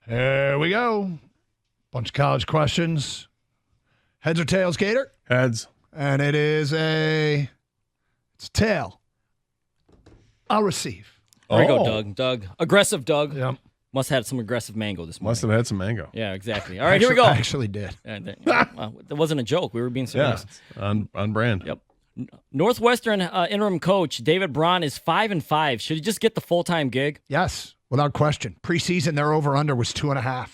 Here we go. Bunch of college questions. Heads or tails, Gator? Heads. And it's a tail. I'll receive. There you go, Doug. Doug. Aggressive Doug. Yep. Must have had some aggressive mango this morning. Must have had some mango. Yeah, exactly. All right, here we go. I actually did. That wasn't a joke. We were being serious. Yeah, on brand. Yep. Northwestern interim coach David Braun is 5-5. Should he just get the full-time gig? Yes, without question. Preseason, their over-under was 2.5.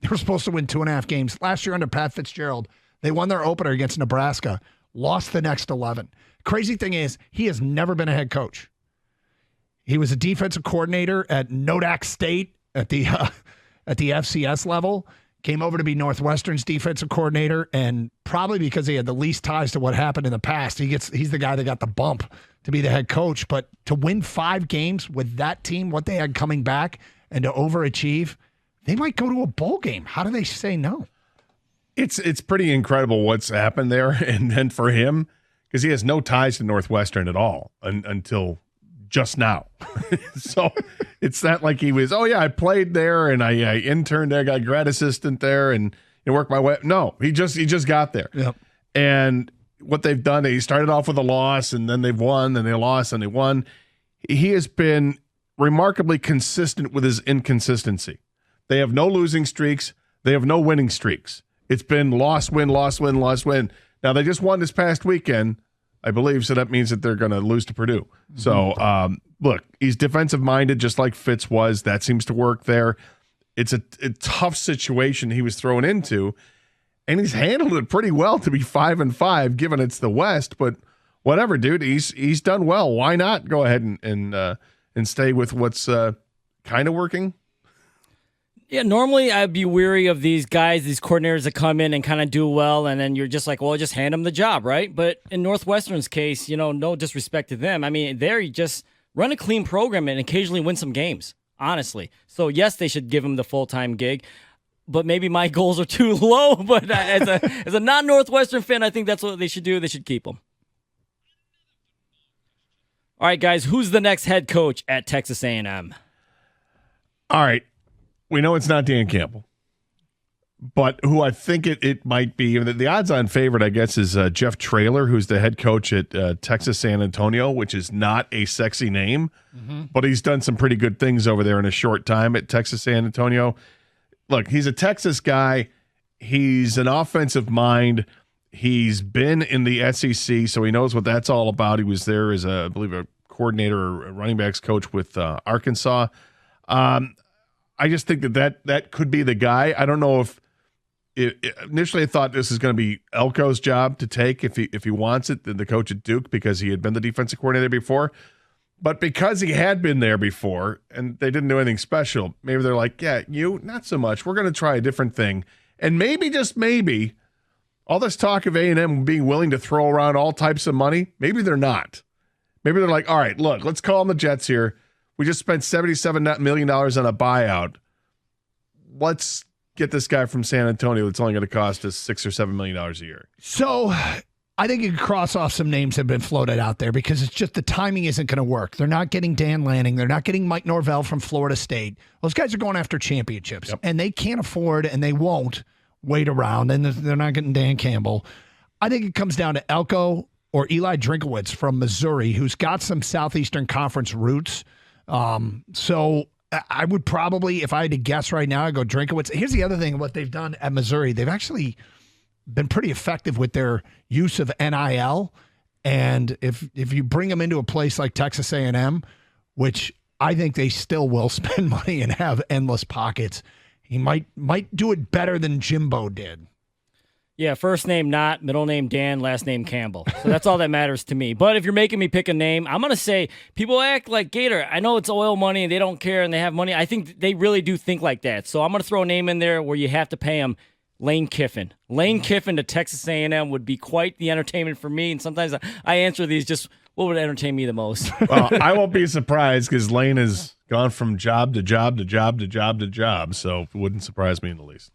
They were supposed to win 2.5 games. Last year under Pat Fitzgerald, they won their opener against Nebraska, lost the next 11. Crazy thing is, he has never been a head coach. He was a defensive coordinator at Nodak State at the FCS level. Came over to be Northwestern's defensive coordinator, and probably because he had the least ties to what happened in the past, he's the guy that got the bump to be the head coach. But to win 5 games with that team, what they had coming back, and to overachieve, they might go to a bowl game. How do they say no? It's pretty incredible what's happened there, and then for him, because he has no ties to Northwestern at all until just now. So it's not like he was, I played there and I interned there, got grad assistant there and worked my way. No, he just got there. Yep. And what they've done, he started off with a loss and then they've won, then they lost and they won. He has been remarkably consistent with his inconsistency. They have no losing streaks. They have no winning streaks. It's been loss, win, loss, win, loss, win. Now they just won this past weekend, I believe, so that means that they're going to lose to Purdue. So, look, he's defensive-minded just like Fitz was. That seems to work there. It's a tough situation he was thrown into, and he's handled it pretty well to be 5-5, given it's the West. But whatever, dude, he's done well. Why not go ahead and stay with what's kind of working? Yeah, normally I'd be weary of these guys, these coordinators that come in and kind of do well, and then you're just like, well, just hand them the job, right? But in Northwestern's case, no disrespect to them. I mean, you just run a clean program and occasionally win some games, honestly. So, yes, they should give him the full-time gig, but maybe my goals are too low. But as a non-Northwestern fan, I think that's what they should do. They should keep him. All right, guys, who's the next head coach at Texas A&M? All right. We know it's not Dan Campbell, but who I think it might be, the odds-on favorite, I guess, is Jeff Traylor, who's the head coach at Texas San Antonio, which is not a sexy name, but he's done some pretty good things over there in a short time at Texas San Antonio. Look, he's a Texas guy. He's an offensive mind. He's been in the SEC, so he knows what that's all about. He was there as, I believe, a coordinator or a running backs coach with Arkansas. I just think that could be the guy. I don't know if initially I thought this is going to be Elko's job to take if he wants it, the coach at Duke, because he had been the defensive coordinator before. But because he had been there before and they didn't do anything special, maybe they're like, yeah, you, not so much. We're going to try a different thing. And maybe, just maybe, all this talk of A&M being willing to throw around all types of money, maybe they're not. Maybe they're like, all right, look, let's call them the Jets here. We just spent $77 million on a buyout. Let's get this guy from San Antonio that's only going to cost us $6 or $7 million a year. So I think you can cross off some names that have been floated out there because it's just the timing isn't going to work. They're not getting Dan Lanning. They're not getting Mike Norvell from Florida State. Those guys are going after championships, and they can't afford and they won't wait around, and they're not getting Dan Campbell. I think it comes down to Elko or Eli Drinkowitz from Missouri, who's got some Southeastern Conference roots. So I would probably, if I had to guess right now, I'd go Drinkowitz. Here's the other thing, what they've done at Missouri. They've actually been pretty effective with their use of NIL. And if you bring them into a place like Texas A&M, which I think they still will spend money and have endless pockets, he might do it better than Jimbo did. Yeah, first name Not, middle name Dan, last name Campbell. So that's all that matters to me. But if you're making me pick a name, I'm going to say people act like Gator. I know it's oil money and they don't care and they have money. I think they really do think like that. So I'm going to throw a name in there where you have to pay him, Lane Kiffin. Lane Kiffin to Texas A&M would be quite the entertainment for me. And sometimes I answer these just what would entertain me the most. Well, I won't be surprised because Lane has gone from job to job to job to job to job. So it wouldn't surprise me in the least.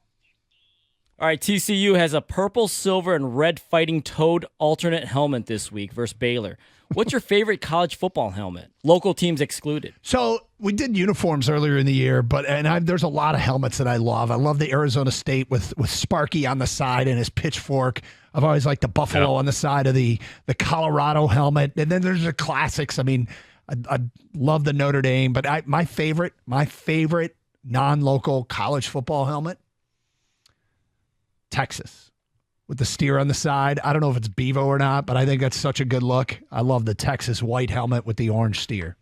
All right, TCU has a purple, silver, and red fighting toad alternate helmet this week versus Baylor. What's your favorite college football helmet? Local teams excluded. So we did uniforms earlier in the year, there's a lot of helmets that I love. I love the Arizona State with Sparky on the side and his pitchfork. I've always liked the Buffalo on the side of the Colorado helmet. And then there's the classics. I mean, I love the Notre Dame, but my favorite non-local college football helmet, Texas, with the steer on the side. I don't know if it's Bevo or not, but I think that's such a good look. I love the Texas white helmet with the orange steer.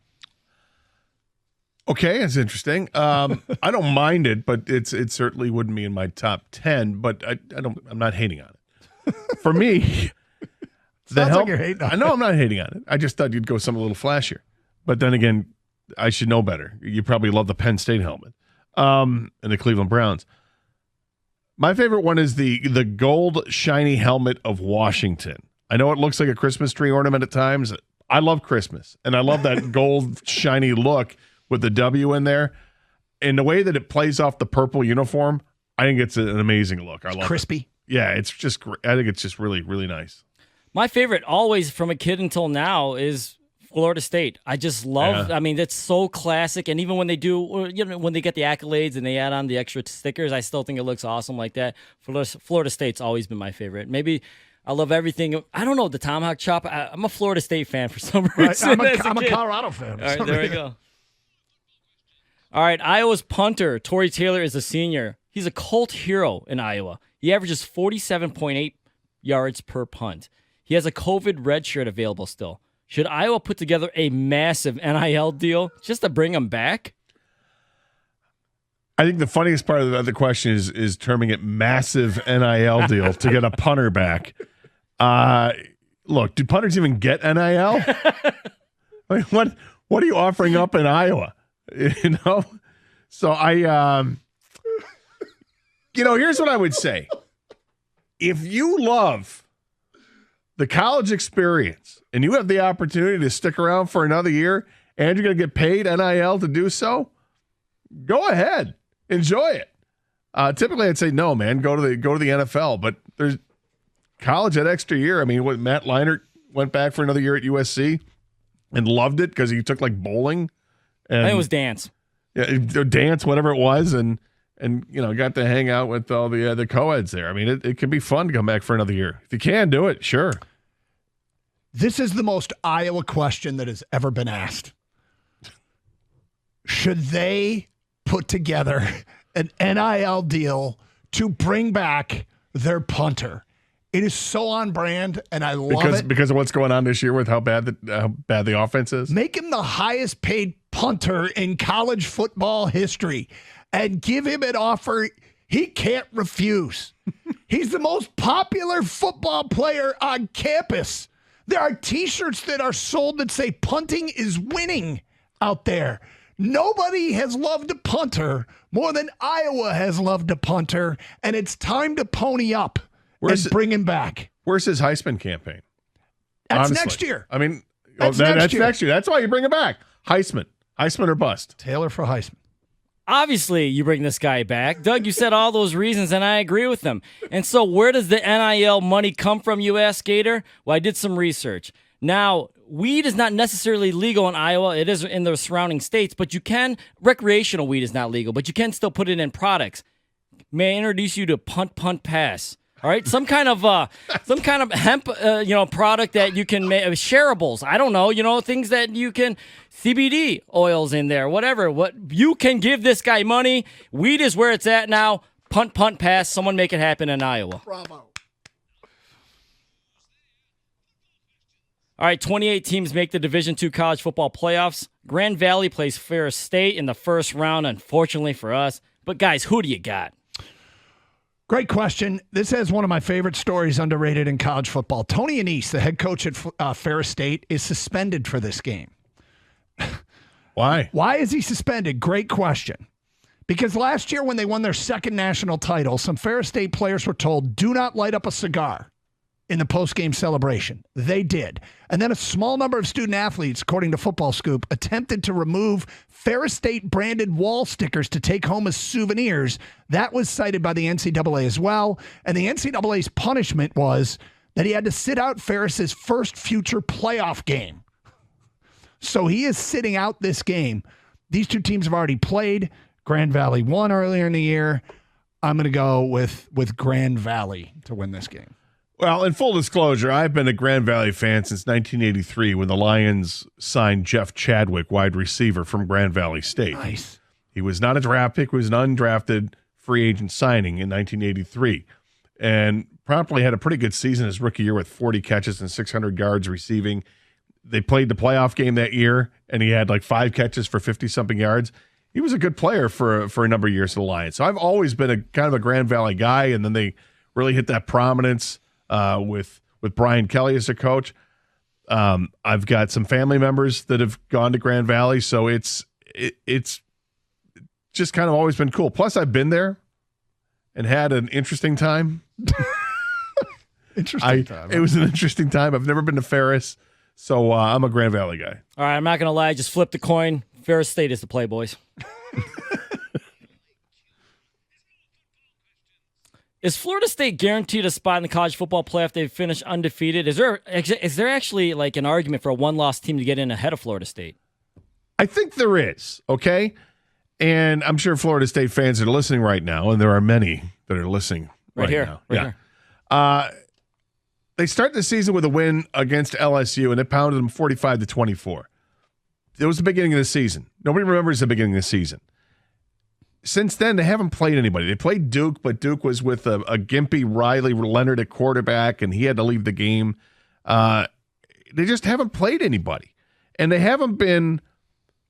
Okay, that's interesting. I don't mind it, but it certainly wouldn't be in my top 10. But I'm not hating on it. For me, like you're hating on it. I know I'm not hating on it. I just thought you'd go something a little flashier. But then again, I should know better. You probably love the Penn State helmet and the Cleveland Browns. My favorite one is the gold shiny helmet of Washington. I know it looks like a Christmas tree ornament at times. I love Christmas, and I love that gold shiny look with the W in there. And the way that it plays off the purple uniform, I think it's an amazing look. I love crispy. It. Yeah, it's just great. I think it's just really, really nice. My favorite always from a kid until now is Florida State. I just love, I mean, that's so classic. And even when they do, when they get the accolades and they add on the extra stickers, I still think it looks awesome like that. Florida State's always been my favorite. Maybe I love everything. I don't know, the Tomahawk Chop. I'm a Florida State fan for some reason. Right. I'm a Colorado fan. All right, there we go. All right, Iowa's punter, Torrey Taylor, is a senior. He's a cult hero in Iowa. He averages 47.8 yards per punt. He has a COVID red shirt available still. Should Iowa put together a massive NIL deal just to bring him back? I think the funniest part of the question is terming it massive NIL deal to get a punter back. Look, do punters even get NIL? Like, what are you offering up in Iowa? You know? So here's what I would say. If you love the college experience and you have the opportunity to stick around for another year and you're going to get paid NIL to do so, go ahead. Enjoy it. Typically I'd say no, man, go to the NFL, but there's college that extra year. I mean, what Matt Leinart went back for another year at USC and loved it because he took like bowling. And, I think it was dance. Yeah, dance, whatever it was, and got to hang out with all the co-eds there. I mean, it can be fun to come back for another year. If you can do it, sure. This is the most Iowa question that has ever been asked. Should they put together an NIL deal to bring back their punter? It is so on brand, and I love it. Because of what's going on this year with how bad the offense is? Make him the highest paid punter in college football history and give him an offer he can't refuse. He's the most popular football player on campus. There are T-shirts that are sold that say punting is winning out there. Nobody has loved a punter more than Iowa has loved a punter, and it's time to pony up and bring him back. Where's his Heisman campaign? That's honestly. Next year. I mean, that's next year. That's why you bring him back. Heisman or bust. Taylor for Heisman. Obviously, you bring this guy back. Doug, you said all those reasons, and I agree with them. And so where does the NIL money come from, you ask, Gator? Well, I did some research. Now, weed is not necessarily legal in Iowa. It is in the surrounding states, but you can, recreational weed is not legal, but you can still put it in products. May I introduce you to Punt Pass? All right, some kind of hemp, product that you can make, shareables. I don't know, things that you can, CBD oils in there, whatever. What you can give this guy money. Weed is where it's at now. Punt Pass. Someone make it happen in Iowa. Bravo. All right, 28 teams make the Division II college football playoffs. Grand Valley plays Ferris State in the first round, unfortunately for us. But guys, who do you got? Great question. This has one of my favorite stories underrated in college football. Tony Annese, the head coach at Ferris State, is suspended for this game. Why? Why is he suspended? Great question. Because last year when they won their second national title, some Ferris State players were told, do not light up a cigar in the post-game celebration. They did. And then a small number of student athletes, according to Football Scoop, attempted to remove Ferris State branded wall stickers to take home as souvenirs. That was cited by the NCAA as well. And the NCAA's punishment was that he had to sit out Ferris's first future playoff game. So he is sitting out this game. These two teams have already played. Grand Valley won earlier in the year. I'm going to go with Grand Valley to win this game. Well, in full disclosure, I've been a Grand Valley fan since 1983 when the Lions signed Jeff Chadwick, wide receiver from Grand Valley State. Nice. He was not a draft pick. He was an undrafted free agent signing in 1983 and promptly had a pretty good season his rookie year with 40 catches and 600 yards receiving. They played the playoff game that year, and he had like 5 catches for 50-something yards. He was a good player for a number of years for the Lions. So I've always been a kind of a Grand Valley guy, and then they really hit that prominence with Brian Kelly as a coach. I've got some family members that have gone to Grand Valley, so it's just kind of always been cool. Plus, I've been there and had an interesting time. It was an interesting time. I've never been to Ferris, so I'm a Grand Valley guy. All right, I'm not going to lie. Just flip the coin. Ferris State is the play, boys. Is Florida State guaranteed a spot in the college football playoff if they finish undefeated? Is there actually like an argument for a one-loss team to get in ahead of Florida State? I think there is, okay? And I'm sure Florida State fans that are listening right now, and there are many that are listening right here, now. Here. They start the season with a win against LSU, and it pounded them 45-24. It was the beginning of the season. Nobody remembers the beginning of the season. Since then, they haven't played anybody. They played Duke, but Duke was with a gimpy Riley Leonard at quarterback, and he had to leave the game. They just haven't played anybody. And they haven't been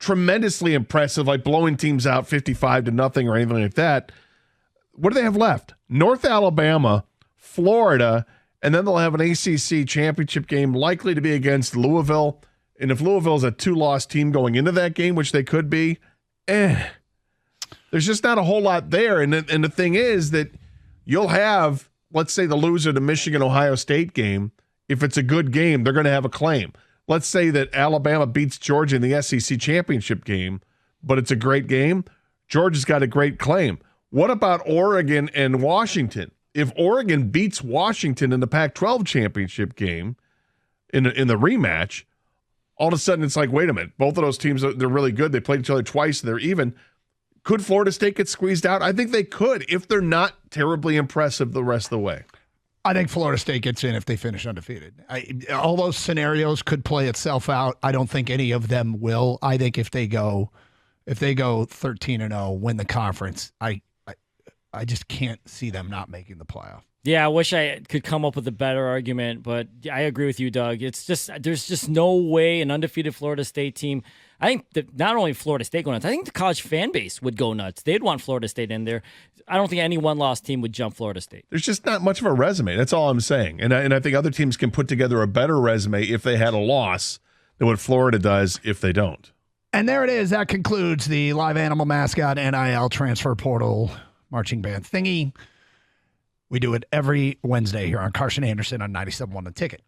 tremendously impressive, like blowing teams out 55-0 or anything like that. What do they have left? North Alabama, Florida, and then they'll have an ACC championship game likely to be against Louisville. And if Louisville's a 2-loss team going into that game, which they could be, there's just not a whole lot there. And the thing is that you'll have, let's say, the loser of the Michigan-Ohio State game. If it's a good game, they're going to have a claim. Let's say that Alabama beats Georgia in the SEC championship game, but it's a great game. Georgia's got a great claim. What about Oregon and Washington? If Oregon beats Washington in the Pac-12 championship game in the rematch, all of a sudden it's like, wait a minute, both of those teams, they're really good. They played each other twice. They're even. Could Florida State get squeezed out? I think they could if they're not terribly impressive the rest of the way. I think Florida State gets in if they finish undefeated. All those scenarios could play itself out. I don't think any of them will. I think if they go 13-0, win the conference, I just can't see them not making the playoff. Yeah, I wish I could come up with a better argument, but I agree with you, Doug. It's just there's just no way an undefeated Florida State team. I think that not only Florida State go nuts, I think the college fan base would go nuts. They'd want Florida State in there. I don't think any one-loss team would jump Florida State. There's just not much of a resume. That's all I'm saying. And I think other teams can put together a better resume if they had a loss than what Florida does if they don't. And there it is. That concludes the live animal mascot NIL transfer portal marching band thingy. We do it every Wednesday here on Karsch and Anderson on 97.1 The Ticket.